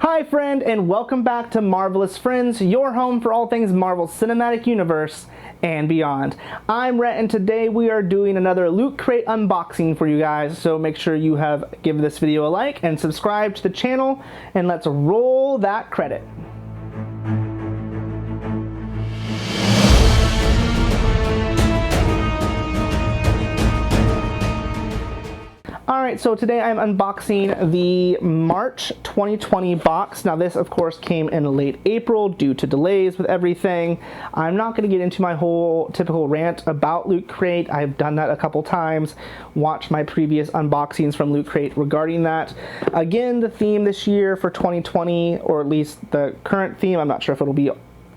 Hi friend, and welcome back to Marvelous Friends, your home for all things Marvel Cinematic Universe and beyond. I'm Rhett, and today we are doing another Loot Crate unboxing for you guys, so make sure you have given this video a like and subscribe to the channel, and let's roll that credit. Alright, so today I'm unboxing the March 2020 box. Now this, of course, came in late April due to delays with everything. I'm not going to get into my whole typical rant about Loot Crate. I've done that a couple times. Watch my previous unboxings from Loot Crate regarding that. Again, the theme this year for 2020, or at least the current theme, I'm not sure if it'll be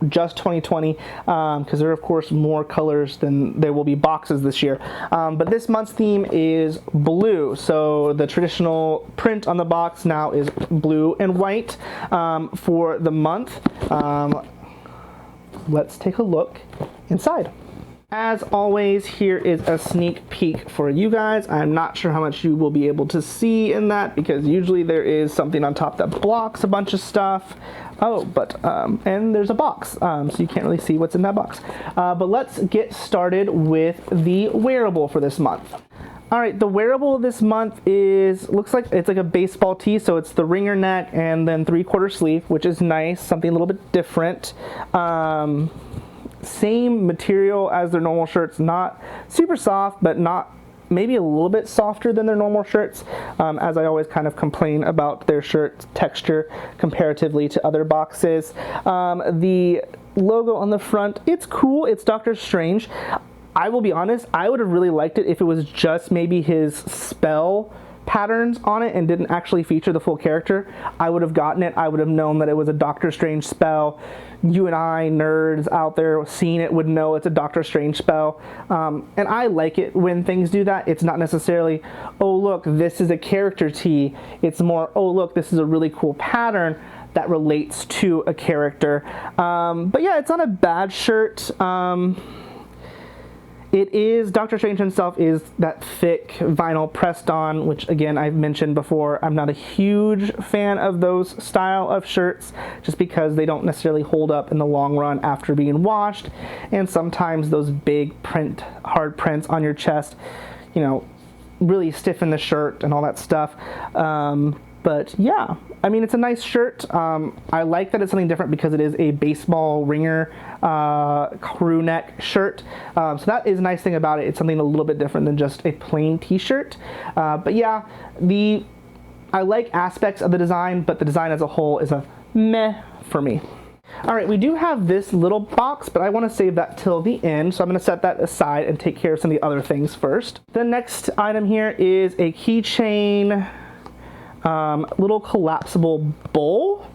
just 2020 because there are of course more colors than there will be boxes this year, but this month's theme is blue, so the traditional print on the box now is blue and white for the month. Let's take a look inside. As always, here is a sneak peek for you guys. I'm not sure how much you will be able to see in that because usually there is something on top that blocks a bunch of stuff. Oh, but, and there's a box, so you can't really see what's in that box. But let's get started with the wearable for this month. Alright, the wearable this month looks like it's like a baseball tee, so it's the ringer neck and then 3/4 sleeve, which is nice, something a little bit different. Same material as their normal shirts, not super soft, but not maybe a little bit softer than their normal shirts, as I always kind of complain about their shirt texture comparatively to other boxes. The logo on the front, it's cool, it's Doctor Strange. I will be honest, I would have really liked it if it was just maybe his spell patterns on it and didn't actually feature the full character. I would have gotten it. I would have known that it was a Doctor Strange spell. You and I, nerds out there seeing it, would know it's a Doctor Strange spell. And I like it when things do that. It's not necessarily, oh look, this is a character tee. It's more, oh look, this is a really cool pattern that relates to a character. But yeah, it's not a bad shirt. It is, Doctor Strange himself is that thick vinyl pressed on, which again, I've mentioned before, I'm not a huge fan of those style of shirts, just because they don't necessarily hold up in the long run after being washed, and sometimes those big hard prints on your chest, you know, really stiffen the shirt and all that stuff. But yeah, I mean, it's a nice shirt. I like that it's something different because it is a baseball ringer crew neck shirt. So that is a nice thing about it. It's something a little bit different than just a plain t-shirt. But yeah, I like aspects of the design, but the design as a whole is a meh for me. Alright, we do have this little box, but I want to save that till the end, so I'm going to set that aside and take care of some of the other things first. The next item here is a keychain little collapsible bowl,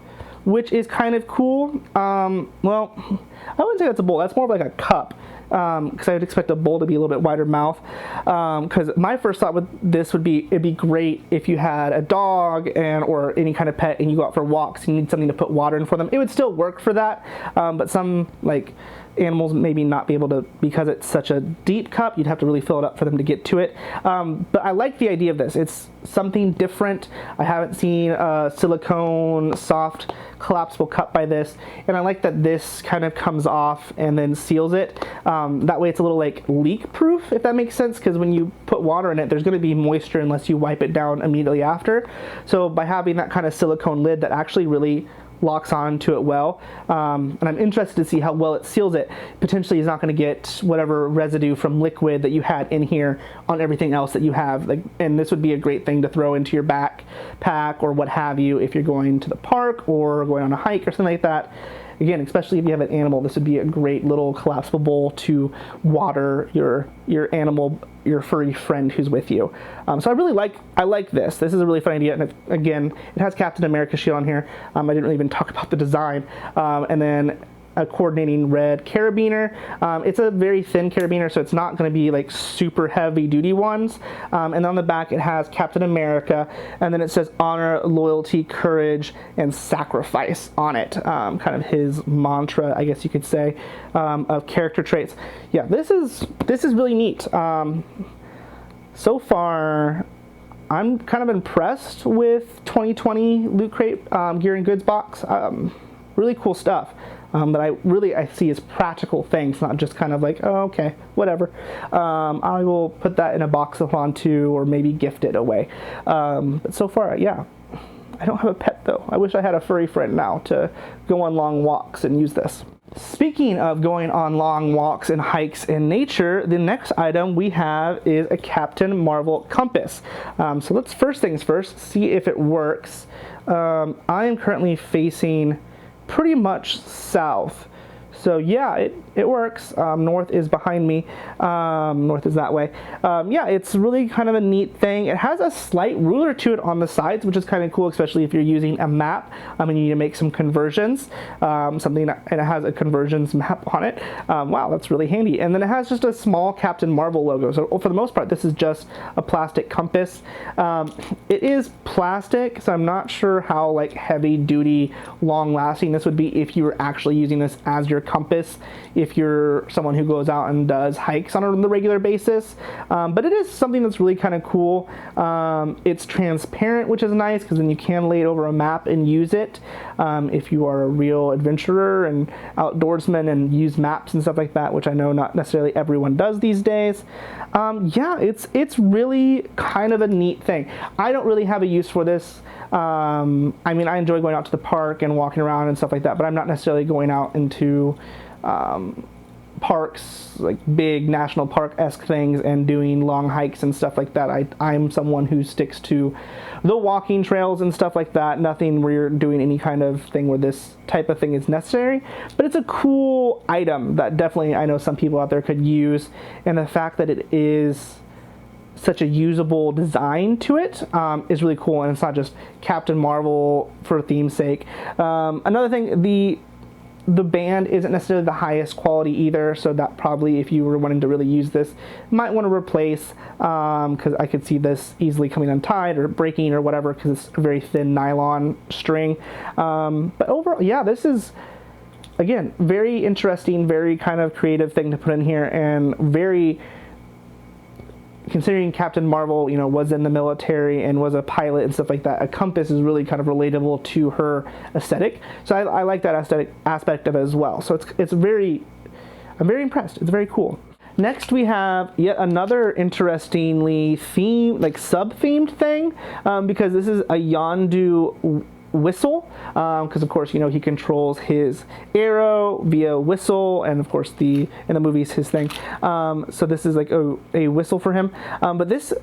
which is kind of cool. Well, I wouldn't say that's a bowl, that's more of like a cup, because I would expect a bowl to be a little bit wider mouth, because my first thought with this would be, it'd be great if you had a dog or any kind of pet and you go out for walks and you need something to put water in for them. It would still work for that, but some like animals maybe not be able to, because it's such a deep cup, you'd have to really fill it up for them to get to it. But I like the idea of this. It's something different. I haven't seen a silicone soft collapsible cup by this, and I like that this kind of comes off and then seals it. That way it's a little like leak proof, if that makes sense, because when you put water in it, there's going to be moisture unless you wipe it down immediately after. So by having that kind of silicone lid that actually really locks on to it well, and I'm interested to see how well it seals it. Potentially is not going to get whatever residue from liquid that you had in here on everything else that you have, like, and this would be a great thing to throw into your backpack or what have you if you're going to the park or going on a hike or something like that. Again, especially if you have an animal, this would be a great little collapsible bowl to water your animal, your furry friend who's with you. So I like this. This is a really fun idea, and again, it has Captain America shield on here. I didn't really even talk about the design. And then a coordinating red carabiner. It's a very thin carabiner, so it's not going to be like super heavy duty ones. And on the back it has Captain America, and then it says honor, loyalty, courage, and sacrifice on it. Kind of his mantra, I guess you could say, of character traits. Yeah, this is really neat. So far, I'm kind of impressed with 2020 Loot Crate Gear and Goods box. Really cool stuff that I see as practical things, not just kind of like, oh, okay, whatever. I will put that in a box-a-thon too, or maybe gift it away. But so far, yeah. I don't have a pet though. I wish I had a furry friend now to go on long walks and use this. Speaking of going on long walks and hikes in nature, the next item we have is a Captain Marvel compass. So let's first things first, see if it works. I am currently facing pretty much south. So yeah, it works. North is behind me. North is that way. Yeah, it's really kind of a neat thing. It has a slight ruler to it on the sides, which is kind of cool, especially if you're using a map and you need to make some conversions. And it has a conversions map on it. Wow, that's really handy. And then it has just a small Captain Marvel logo. So for the most part, this is just a plastic compass. It is plastic, so I'm not sure how like heavy duty, long lasting this would be if you were actually using this as your compass, if you're someone who goes out and does hikes on a regular basis. But it is something that's really kind of cool. It's transparent, which is nice, because then you can lay it over a map and use it if you are a real adventurer and outdoorsman and use maps and stuff like that, which I know not necessarily everyone does these days. Yeah, it's really kind of a neat thing. I don't really have a use for this. I mean, I enjoy going out to the park and walking around and stuff like that, but I'm not necessarily going out into parks, like big national park-esque things, and doing long hikes and stuff like that. I'm someone who sticks to the walking trails and stuff like that. Nothing where you're doing any kind of thing where this type of thing is necessary, but it's a cool item that definitely I know some people out there could use, and the fact that it is such a usable design to it is really cool, and it's not just Captain Marvel for theme's sake. Another thing, the band isn't necessarily the highest quality either, so that probably, if you were wanting to really use this, might want to replace, because I could see this easily coming untied or breaking or whatever, because it's a very thin nylon string. But overall, yeah, this is, again, very interesting, very kind of creative thing to put in here, and very, considering Captain Marvel, you know, was in the military and was a pilot and stuff like that, a compass is really kind of relatable to her aesthetic. So I like that aesthetic aspect of it as well. So I'm very impressed. It's very cool. Next we have yet another interestingly sub-themed thing, because this is a Yondu Whistle, because of course, you know, he controls his arrow via whistle, and of course in the movies his thing. So this is like a whistle for him, but this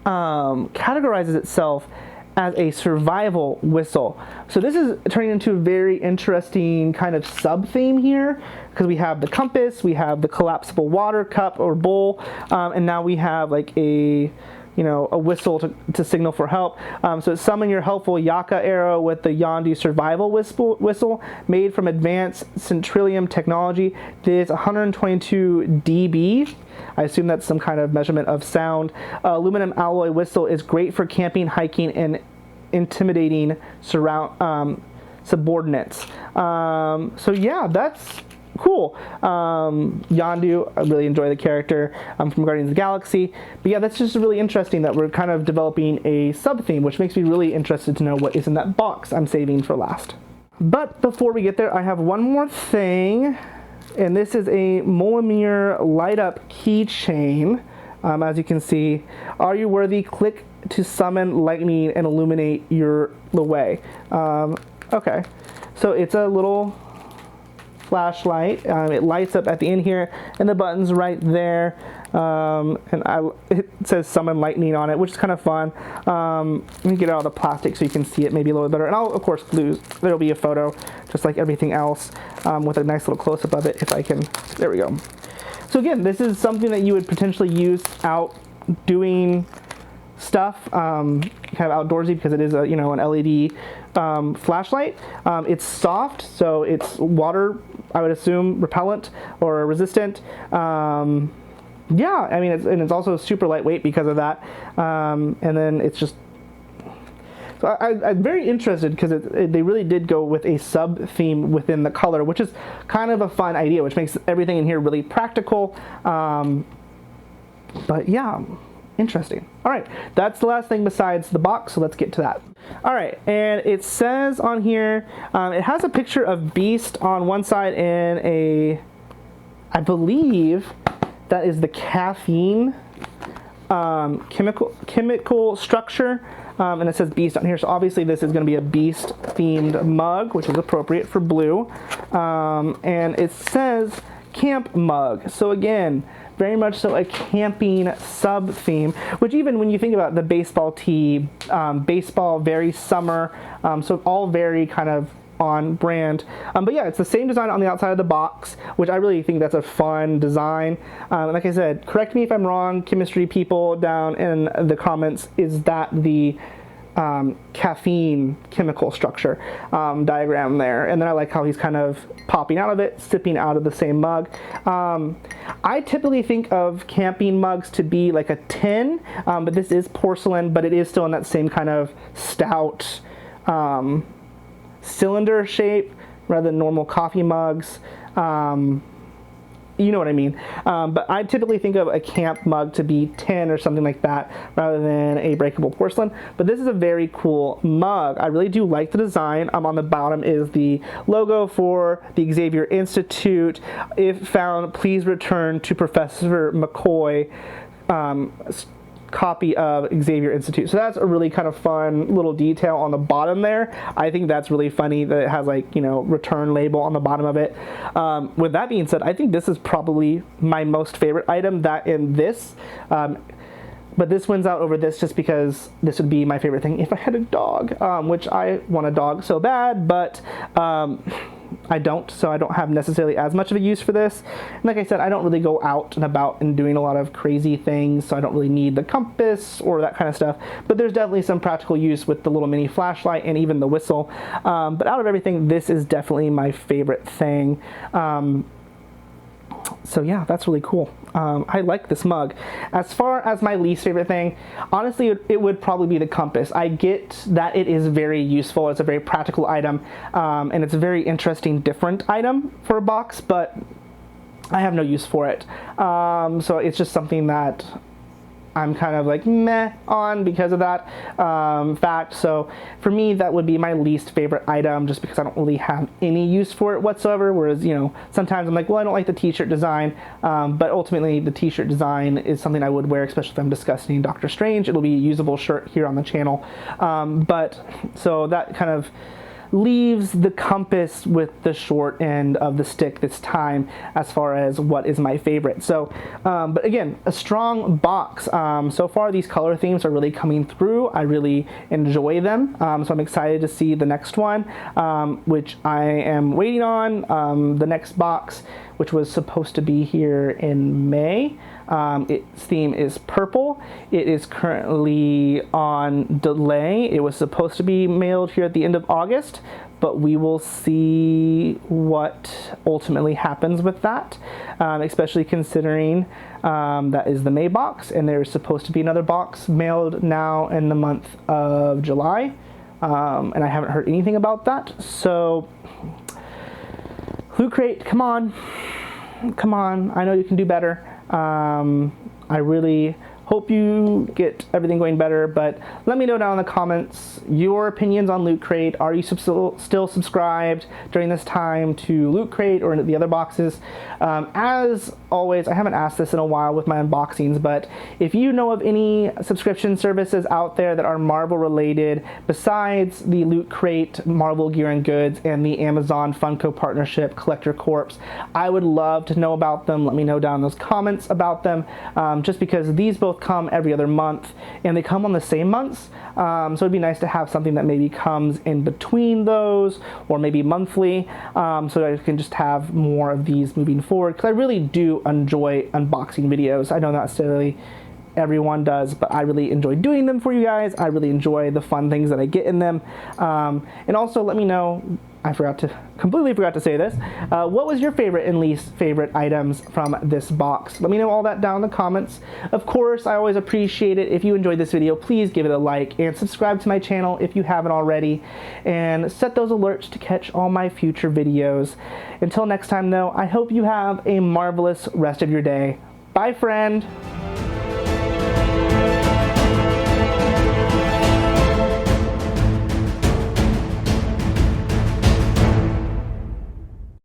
categorizes itself as a survival whistle. So this is turning into a very interesting kind of sub-theme here, because we have the compass, we have the collapsible water cup or bowl, and now we have like a whistle to signal for help. So summon your helpful Yaka arrow with the Yondu survival whistle made from advanced Centrillium technology. This 122 dB. I assume that's some kind of measurement of sound. Aluminum alloy whistle is great for camping, hiking, and intimidating subordinates. So yeah, that's cool. Yondu, I really enjoy the character from Guardians of the Galaxy. But yeah, that's just really interesting that we're kind of developing a sub-theme, which makes me really interested to know what is in that box I'm saving for last. But before we get there, I have one more thing, and this is a Molamir light-up keychain. As you can see, are you worthy? Click to summon lightning and illuminate the way. Okay, so it's a little flashlight. It lights up at the end here, and the button's right there, and it says summon lightning on it, which is kind of fun. Let me get out of the plastic so you can see it maybe a little bit better, and I'll of course there'll be a photo just like everything else, with a nice little close-up of it if I can. There we go. So again, this is something that you would potentially use out doing stuff, kind of outdoorsy, because it is an LED flashlight. It's soft, so it's water, I would assume, repellent or resistant. Yeah, I mean, it's also super lightweight because of that. And then it's just, so I'm very interested, because they really did go with a sub-theme within the color, which is kind of a fun idea, which makes everything in here really practical. But yeah, Interesting. All right, that's the last thing besides the box, so let's get to that. All right, and it says on here, it has a picture of Beast on one side and I believe that is the caffeine chemical structure, and it says Beast on here, so obviously this is going to be a Beast themed mug, which is appropriate for blue, and it says camp mug, so again, very much so a camping sub theme, which even when you think about the baseball tee, baseball, very summer, so all very kind of on brand. But yeah, it's the same design on the outside of the box, which I really think that's a fun design. Like I said, correct me if I'm wrong, chemistry people down in the comments, is that the caffeine chemical structure diagram there? And then I like how he's kind of popping out of it, sipping out of the same mug. I typically think of camping mugs to be like a tin, but this is porcelain, but it is still in that same kind of stout cylinder shape rather than normal coffee mugs. You know what I mean. But I typically think of a camp mug to be tin or something like that rather than a breakable porcelain. But this is a very cool mug. I really do like the design. On the bottom is the logo for the Xavier Institute. If found, please return to Professor McCoy. Copy of Xavier Institute. So that's a really kind of fun little detail on the bottom there. I think that's really funny that it has, like, you know, return label on the bottom of it. With that being said, I think this is probably my most favorite item, that in this. But this wins out over this just because this would be my favorite thing if I had a dog, which I want a dog so bad, but I don't, so I don't have necessarily as much of a use for this. And like I said, I don't really go out and about and doing a lot of crazy things, so I don't really need the compass or that kind of stuff. But there's definitely some practical use with the little mini flashlight and even the whistle. But out of everything, this is definitely my favorite thing. So yeah, that's really cool. I like this mug. As far as my least favorite thing, honestly, it would probably be the compass. I get that it is very useful. It's a very practical item, and it's a very interesting, different item for a box, but I have no use for it. So it's just something that I'm kind of like meh on because of that fact. So for me, that would be my least favorite item, just because I don't really have any use for it whatsoever. Whereas, you know, sometimes I'm like, well, I don't like the t-shirt design, but ultimately the t-shirt design is something I would wear, especially if I'm discussing Doctor Strange. It'll be a usable shirt here on the channel. But so that kind of leaves the compass with the short end of the stick this time as far as what is my favorite. So but again, a strong box. So far these color themes are really coming through. I really enjoy them, so I'm excited to see the next one, which I am waiting on. The next box, which was supposed to be here in May. Its theme is purple. It is currently on delay. It was supposed to be mailed here at the end of August, but we will see what ultimately happens with that, especially considering that is the May box, and there's supposed to be another box mailed now in the month of July, and I haven't heard anything about that. So Loot Crate, come on. Come on, I know you can do better. I really hope you get everything going better, but let me know down in the comments your opinions on Loot Crate. Are you still subscribed during this time to Loot Crate or the other boxes? As always, I haven't asked this in a while with my unboxings, but if you know of any subscription services out there that are Marvel related besides the Loot Crate, Marvel Gear and Goods, and the Amazon Funko partnership Collector Corps, I would love to know about them. Let me know down in those comments about them, just because these both come every other month and they come on the same months, so it'd be nice to have something that maybe comes in between those, or maybe monthly, so I can just have more of these moving forward, because I really do enjoy unboxing videos. I know not necessarily everyone does, but I really enjoy doing them for you guys. I really enjoy the fun things that I get in them, and also let me know, I completely forgot to say this, what was your favorite and least favorite items from this box? Let me know all that down in the comments. Of course, I always appreciate it if you enjoyed this video. Please give it a like and subscribe to my channel if you haven't already, and set those alerts to catch all my future videos. Until next time though, I hope you have a marvelous rest of your day. Bye, friend!